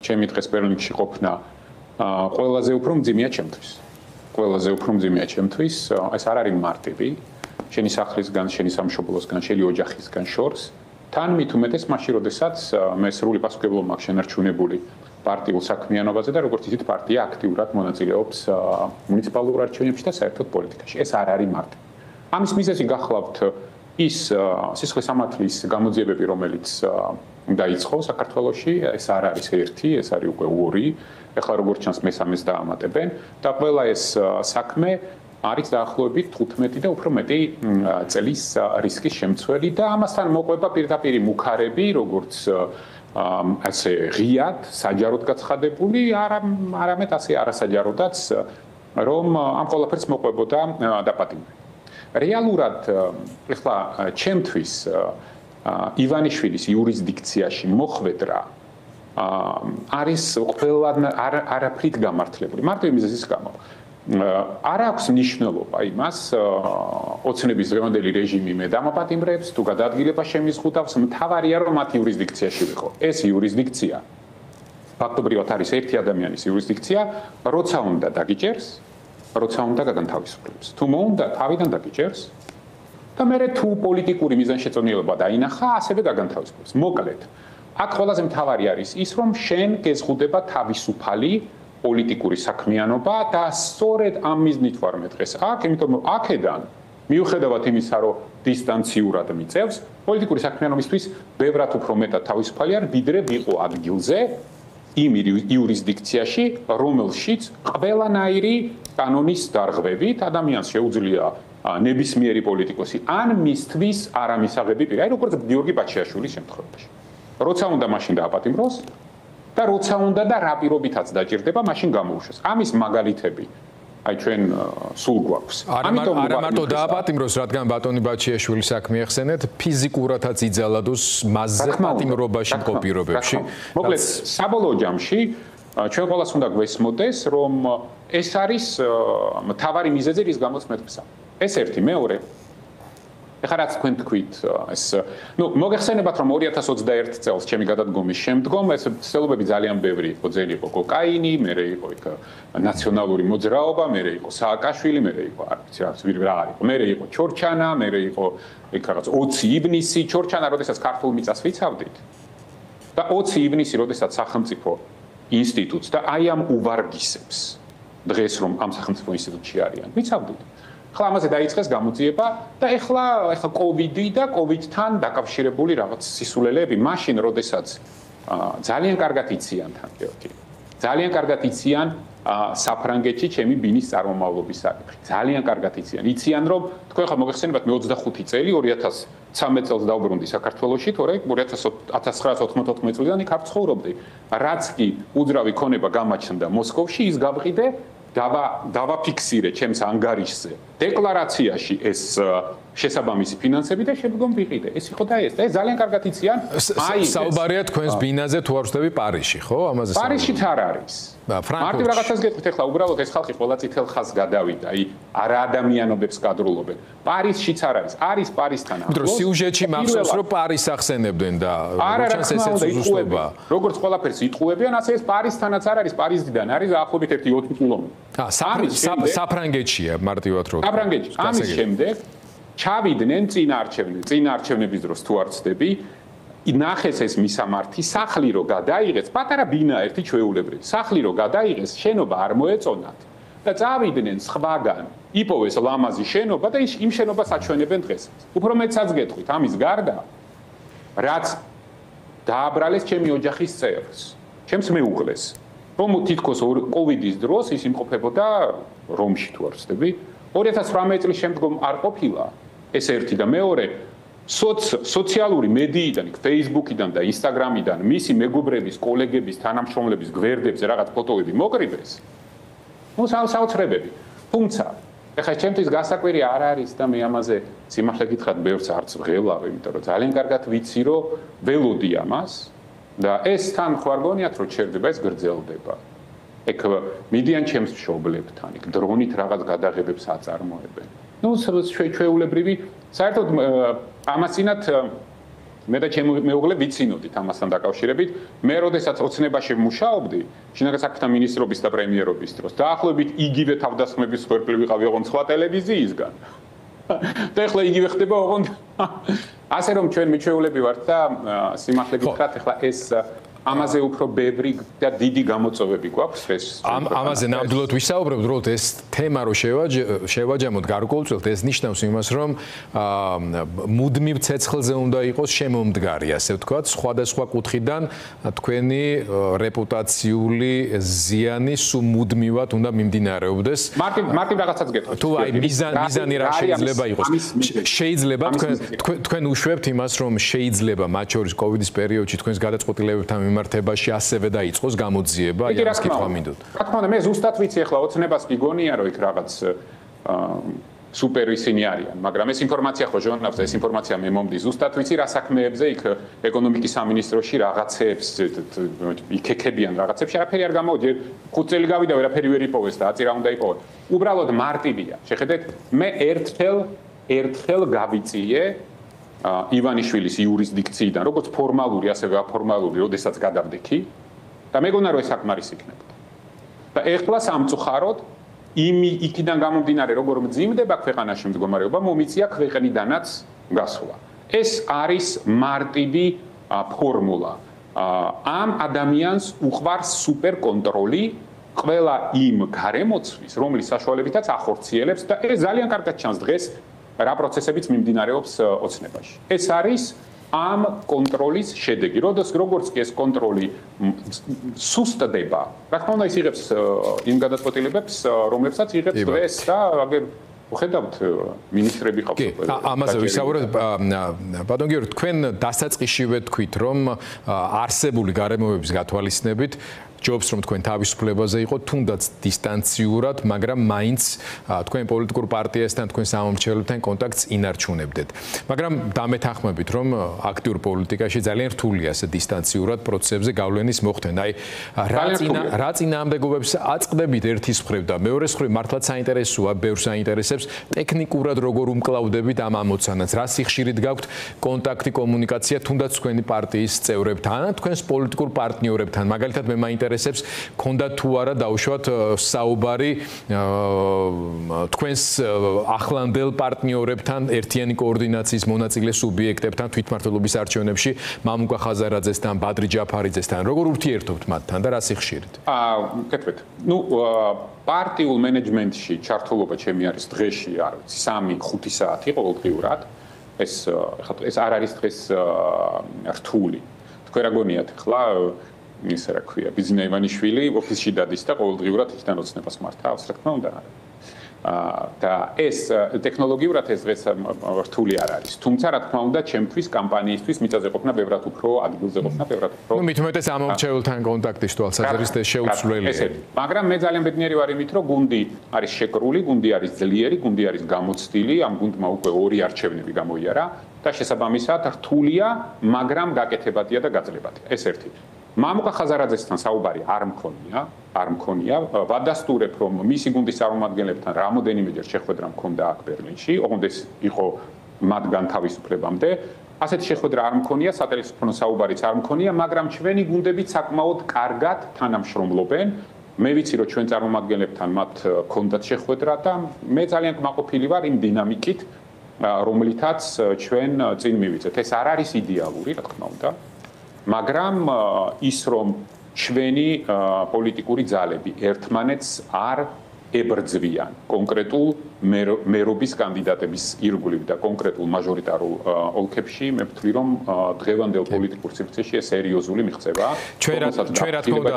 ჩემი დღეს ბერლინში ყოფნა ყველაზე უფრო მძიმეა ჩემთვის. ყველაზე უფრო მძიმეა ჩემთვის, ეს არ არის მარტივი. შენი სახლისგან, შენი სამშობლოსგან, შენი ოჯახისგან შორს, თან მით უმეტეს მაშინ, როდესაც მე სრული პასუხისმგებლობა მაქვს შენარჩუნებული პარტიულ საქმიანობაზე და როგორც იცით, პარტია აქტიურად მონაწილეობს მუნიციპალურ არჩევნებში და საერთოდ პოლიტიკაში. ეს არ არის მარტივი. ამის მიზეზი გახლავთ ის სისხლის სამართლის გამოძიებები, რომელიც დაიწყო საქართველოში, ეს არ არის ერთი, ეს არის უკვე ორი. ეხლა როგორც ჩანს მესამეს დაამატებენ და ყველა ეს საქმე არის დაახლოებით 15 და უფრო მეტი წლის რისკის შემცველი და ამასთან მოყვება პირდაპირ მუქარები, როგორც ასე ღიად, საჯაროდ გაცხადებული, არამედ ასე არასაჯაროდაც, რომ ამ ყველაფერს მოყვებოდა დაპატიმრება. რეალურად ეხლა ჩემთვის ივანიშვილის იურისდიქციაში მოხვედრა არის ყველა არაფრით გამართლებული. მარტივი მიზეზის გამო. არ აქვს მნიშვნელობა იმას, ოცნების დღევანდელი რეჟიმი მე დამაპატიმრებს, თუ გადაადგილება შემიზღუდავს, მთავარია რომ მათ იურისდიქციაში ვიყო. ეს იურისდიქცია ფაქტობრივად არის ერთი ადამიანის იურისდიქცია, როცა უნდა დაგიჭერს, როცა უნდა გაგანთავისუფლებს. თუ მოუნდა თავიდან დაგიჭერს და მე თუ პოლიტიკური მიზანშეწონილობა დაინახა, ასევე გაგანთავისუფლებს. მოკლედ, აქ ყველაზე მთავარი არის ის, რომ შენ გეზღუდება თავისუფალი პოლიტიკური საქმიანობა და სწორედ ამ მიზნით ვარ მე დღეს აქ, იმიტომ რომ აქედან მიუხედავად იმისა, რომ დისტანციურად მიწევს, პოლიტიკური საქმიანობისთვის ბევრად უფრო მეტად თავისუფალი არ ვიდრე ვიყო ადგილზე იმ იურისდიქციაში, რომელშიც ყველანაირი კანონის დარღვევით ადამიანს შეუძლია ნებისმიერი პოლიტიკოსი ან მისთვის არამისაღები პირი, აი როგორც გიორგი ბაჩიაშვილის შემთხვევაში. როცა უნდა მაშინ დააპატიმროს და როცა უნდა და რა პირობითაც დაჭირდება, მაშინ გამოუშვეს. ამის მაგალითები აი ჩვენ სულ გვაქვს. ამიტომ არა მარტო დააპატიმროს, რადგან ბატონი ბაჩიაშვილი საქმე ახსენეთ, ფიზიკურადაც იძალადოს მასზე პატიმრობაში მყოფ პირობებში. მოკლედ, საბოლოო ჯამში ჩვენ ყველას უნდა გვესმოდეს, რომ ეს არის მთავარი მიზეზი, რის გამოც მე თქვა. ეს ერთი, მეორე ეხლა რაც თქვენ თქვით, ეს მოგეხსენებათ რომ 2021 წელს ჩემი გადადგომის შემდგომ ეს ცდილობები ძალიან ბევრი იყო, ძელი იყო კოკაინი, მერე იყო იქ ნაციონალური მოძრაობა, მერე იყო სააკაშვილი, მერე იყო არ ვიცი რა არის, მერე იყო ჩორჩანა, მერე იყო იქ რაღაც 20 ივნისი, ჩორჩანა, როდესაც ქართულ მიწას ვიცავდით და 20 ივნისი, როდესაც სახელმწიფო ინსტიტუტს და აი ამ უვარგისებს დღეს რომ ამ სახელმწიფო ინსტიტუტში არიან, ვიცავდით. ახლა ამაზე დაიწყეს გამოძიება და ეხლა კოვიდი და კოვიდთან დაკავშირებული რაღაც სისულელეები, მაშინ როდესაც ძალიან კარგად იციან თან გეორგი. ძალიან კარგად იციან საფრანგეთში ჩემი ბინის წარმომავლობის საკითხი. ძალიან კარგად იციან. იციან რომ თქვენ ხა მოგეხსენებათ მე 25 წელი 2013 წელს დავბრუნდი საქართველოში, თორე 1994 წლიდან იქ არ ცხოვრობდი. რაც კი უძრავი ქონება გამაჩნდა მოსკოვში, ის გავყიდე დავაფიქსირე ჩემს ანგარიშზე დეკლარაციაში ეს შესაბამისი ფინანსები და შემდგომ ვიყიდე. ეს იყო და ეს ძალიან კარგად იციან. აი საუბარია თქვენს ბინაზე თუ არ ვწდები პარიზში, ხო? ამაზე პარიზშიც არ არის. მარტივ რაღაცას გეტყვით ახლა უბრალოდ ეს ხალხი ყველა წითელ ხაზს გადავიდა, აი არა ადამიანობებს გადრულობენ. პარიზშიც არ არის. არის პარიზთან ახლოს. იმიტომ სიუჟეტში მახსოვს რომ პარიზს ახსენებდნენ და როგორც ესეც უზუსტობა. როგორც ყველაფერს იტყუებიან, ასე ეს პარიზთანაც არ არის, პარიზიდან არის დაახლოებით 1-4 კილომეტრი. საფრანგეთშია მარტივად რო. საფრანგეთში. ამის შემდეგ ჩავიდნენ წინა არჩევნების დროს თუ არ ვცდები, ნახეს ეს მისამართი, სახლი რო გადაიღეს, პატარა ბინა ერთი ჩვეულებრივი. სახლი რო გადაიღეს, შენობა არ მოეწონათ და წავიდნენ სხვაგან. იპოვეს ლამაზი შენობა და იმ შენობას აჩვენებენ დღეს. უფრო მეცაც გეტყვით, ამის გარდა რაც დააბრალეს ჩემი ოჯახის წევრს, ჩემს მეუღლეს, რომ თითქოს კოვიდის დროს ის იმყოფებოდა რომში თუ არ ვცდები, 2018 წლის შემდგომ არ ყოფილა. ეს ერთი და მეორე სოციალური მედიიდან, Facebook-იდან და Instagram-იდან მისი მეგობრების, კოლეგების, თანამშრომლების გვერდებზე რაღაც ფოტოები მოკრიბეს. საოცრებები. თუმცა, ეხლა ჩემთვის გასაკვირი არ არის და მე ამაზე სიმართლე გითხრათ, ბევრს არც ვღელავ, იმიტომ რომ ძალიან კარგად ვიცი, რომ ველოდი ამას და ეს თან ხო არ გონიათ, რომ ჩერდება, ეს გრძელდება. ეგ მიდიან ჩემს მშობლებთან, იქ დრონით რაღაც გადაღებებს აწარმოებენ. ჩვეულებრივი, საერთოდ ამასინათ მე და ჩემი მეუღლე ვიცინოდით ამასთან დაკავშირებით. მე როდესაც ოცნებაში მუშაობდი, შინაგან საქმეთა მინისტრობის და პრემიერობის დროს, დაახლოებით იგივე თავდასხმების სვერფლი ვიყავი ოღონდ სხვა ტელევიზიისგან. და ეხლა იგივე ხდება ოღონდ ასე რომ ჩვენ მიჩვეულები ვართ და სიმართლე გითხრათ, ეხლა ეს ამაზე უფრო ბევრი და დიდი გამოწვევები გვაქვს ეს. ამაზე ნამდვილად ვისაუბრებთ, რომ ეს თემა რო შევაჯამოთ გარკვეულწილად, ეს ნიშნავს იმას, რომ მუდმივ ცეცხლზე უნდა იყოს შემომდგარი, ასე ვთქვათ, სხვადასხვა კუთხიდან თქვენი რეპუტაციული ზიანი სულ მუდმივად უნდა მიმდინარეობდეს. მარტივ რაღაცას გეტყვით. თუ აი მიზანი რა შეიძლება იყოს? შეიძლება თქვენ უშვებთ იმას, რომ შეიძლება მათ შორის კოვიდის პერიოდში თქვენს გადაწყვეტილებებთან მიმართებაში ასევე დაიწყოს გამოძიება, აი ამას კითხვა მინდოთ. რა თქმა უნდა, მე ზუსტად ვიცი ახლა ოცნებას გიგონია, რომ იქ რაღაც სუპერ ისინი არიან, მაგრამ ეს ინფორმაცია ხო ჟურნალზე, ეს ინფორმაცია მე მომდის ზუსტად ვიცი რა საქმეებზე იქ ეკონომიკის სამინისტროში რაღაცებს იქეკებიან რაღაცებში, არაფერი არ გამოვიდა, 5 წელი გავიდა, ვერაფერი ვერ იპოვეს და აწი რა უნდა იპოვოს. უბრალოდ მარტივია. შეხედეთ, მე ერთხელ გავიწიე ივანიშვილის იურისდიქციიდან, როგორც ფორმალური, ასევე აფორმალური, როდესაც გადავდექი და მეგონა რომ ეს საკმარის იქნებოდა. და ეხლა სამწუხაროდ იქიდან გამომდინარე, როგორ მძიმდება ქვეყანაში მდგომარეობა, მომიწია ქვეყნიდანაც გასვლა. ეს არის მარტივი ფორმულა. ამ ადამიანს უყვარს სუპერკონტროლი ყველა იმ გარემოცვის, რომლის საშუალებითაც ახორციელებს და ეს ძალიან კარგად ჩანს დღეს რა პროცესებიც მიმდინარეობს ოცნებაში. ეს არის ამ კონტროლის შედეგი. როგორც კი ეს კონტროლი სუსტდება, რა თქმა უნდა ის იღებს იმ გადაწყვეტილებებს, რომლებსაც იღებს დღეს და აგერ ვხედავთ მინისტრები ყავს ყველა. ამაზე ვისაუბრეთ. ბატონ გიორგი, თქვენ დასაწყისშივე თქვით, რომ არსებული გარემოებების გათვალისწინებით ჯობს რომ თქვენ თავისუფლებაზე იყოთ, თუნდაც დისტანციურად, მაგრამ მაინც თქვენ პოლიტიკურ პარტიასთან, თქვენ სამომრჩეველებთან კონტაქტს ინარჩუნებდეთ. მაგრამ დამეთანხმებით, რომ აქტიურ პოლიტიკაში ძალიან რთულია ასე დისტანციურად პროცესებზე გავლენის მოხდენა. აი რა წინააღმდეგობებს აწყდებით ერთის მხრივ და მეორეს მხრივ მართლაც საინტერესოა, ბევრს საინტერესებს ტექნიკურად როგორ უმკლავდებით ამ ამოცანას, რა სიხშირით გაქვთ კონტაქტი, კომუნიკაცია თუნდაც თქვენი პარტიის წევრებთან, თქვენს პოლიტიკურ პარტნიორებთან, მაგალითად მე მაინტერესებს ქონდა თუ არა დაუშვათ საუბარი თქვენს ახლანდელ პარტნიორებთან, ერთიანი კოორდინაციის მონაწილე სუბიექტებთან, თვითმმართველობის არჩევნებში, მამუკა ხაზარაძესთან, ბადრი ჯაფარიძესთან, როგორ ურთიერთობთ მათთან და რა სიხშირით? გეტყვით. პარტიულ მენეჯმენტში ჩართულობა ჩემი არის დღეში, არ ვიცი, 3-5 საათი ყოველდღიურად. ეს არ არის დღეს რთული. თქვენ რა გონიათ ახლა ისე რა ქვია, ბიზნე ივანიშვილი ოფისში დადის და ყოველდღიურად იქიდან ოცნებას მართავს, რა თქმა უნდა. და ეს ტექნოლოგიურად ეს დღეს რთული არ არის. თუმცა რა თქმა უნდა, ჩემთვის კამპანიისთვის მიწაზე ყოფნა ბევრად უფრო ადგილზე ყოფნა ბევრად უფრო. მით უმეტეს ამომრჩეველთან კონტაქტის თვალსაზრისით შეუცვლელია. მაგრამ მე ძალიან ბედნიერი ვარ იმით, რომ გუნდი არის შეკრული, გუნდი არის ძლიერი, გუნდი არის გამოცდილი, ამ გუნდმა უკვე 2 არჩევნები გამოიარა და შესაბამისად რთულია, მაგრამ გაკეთებადია და გაძლებადია. ეს ერთი. მამუკა ხაზარაძესთან საუბარი არ მქონია. ვადასტურებ, რომ მისი გუნდის წარმომადგენლებთან რამოდენიმეჯერ შეხვედრა მქონდა აქ ბერლინში, ოღონდ ეს იყო მათგან თავისუფლებამდე. ასეთი შეხვედრა არ მქონია, სატელეფონო საუბარიც არ მქონია, მაგრამ ჩვენი გუნდებით საკმაოდ კარგად თანამშრომლობენ. მე ვიცი, რომ ჩვენ წარმომადგენლებთან მათ ჰქონდათ შეხვედრა და მე ძალიან კმაყოფილი ვარ იმ დინამიკით, რომლითაც ჩვენ წინ მივიწეთ. ეს არ არის იდეალური, რა თქმა უნდა. მაგრამ ის რომ ჩვენი პოლიტიკური ძალები ერთმანეთს არ ებრძვიან კონკრეტულ მერობის კანდიდატების ირგვლივ და კონკრეტულ მაჟორიტარულ ოლქებში, მე ვთვლი რომ დღევანდელ პოლიტიკურ სივრცეში ეს სერიოზული მიღწევაა. ჩვენ რა თქმა უნდა